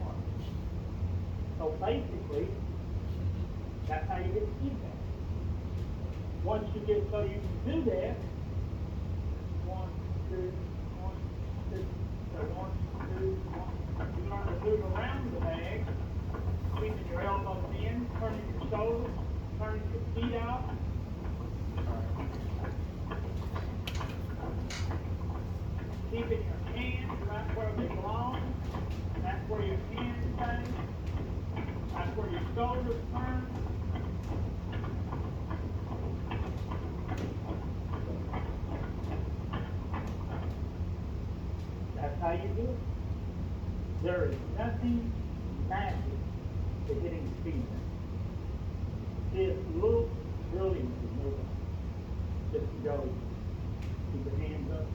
one. So basically, that's how you get feedback. Once you get so you can do that, 1, 2, 1, 2, so 1, 2, 1. You learn to move around the bag, keeping your elbows in, turning your shoulders, turning your feet out. Keeping your hands right where they belong. That's where your hands stay. That's where your shoulders turn. That's how you do it. There is nothing magic to hitting speedbag. It looks brilliant to nobody. Just go, keep your hands up,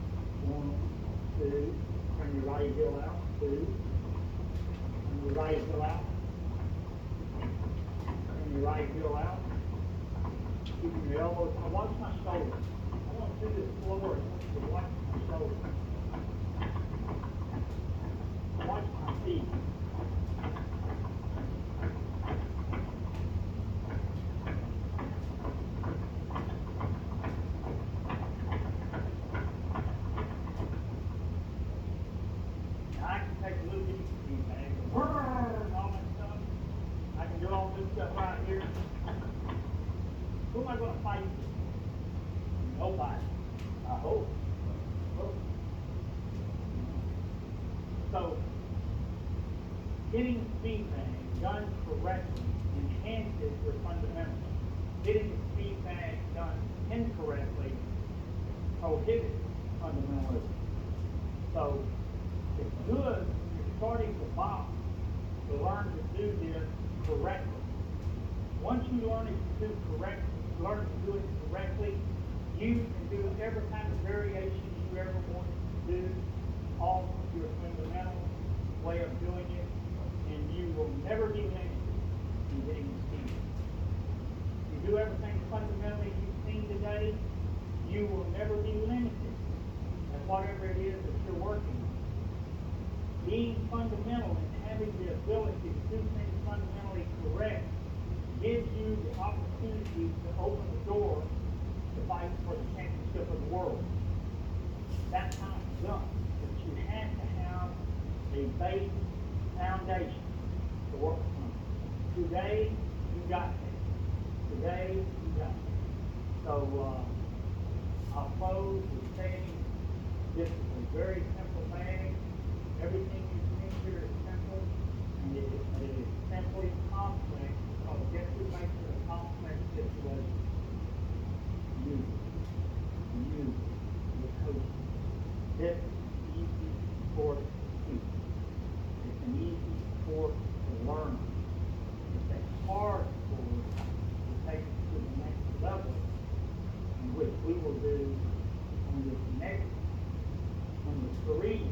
1, 2, turn your right heel out, 2, turn your right heel out. your right heel out. Keeping your elbows. Now watch my shoulder. I want to do this floor. I want you to watch my shoulder. Watch my feet. Now I can take a little bitty speedbag and all that stuff. I can do all this stuff right here. Who am I going to fight? Nobody. I hope. So, getting speedbag done correctly enhances your fundamentals. Getting the speedbag done incorrectly prohibits fundamentalism. So, it's good you're starting to box to learn to do this correctly. Once you learn to do it correctly, you can do every kind of variation you ever want to do off of your fundamental way of doing it, and you will never be limited in getting the speed. If you do everything fundamentally you've seen today, you will never be limited at whatever it is that you're working on. Being fundamental and having the ability to do things fundamentally correct gives you the opportunity to open the door to fight for the championship of the world. That time is done. But you have to have a base foundation to work from. Today, you got that. Today, you got that. So, I'll close with saying this is a very simple bag. Everything you see here is simple, and it is simply complex, because guess who makes it a complex situation? You, the coach. This is an easy sport to teach. It's an easy sport to learn. It's a hard sport to take to the next level, in which we will do on this next, number 3.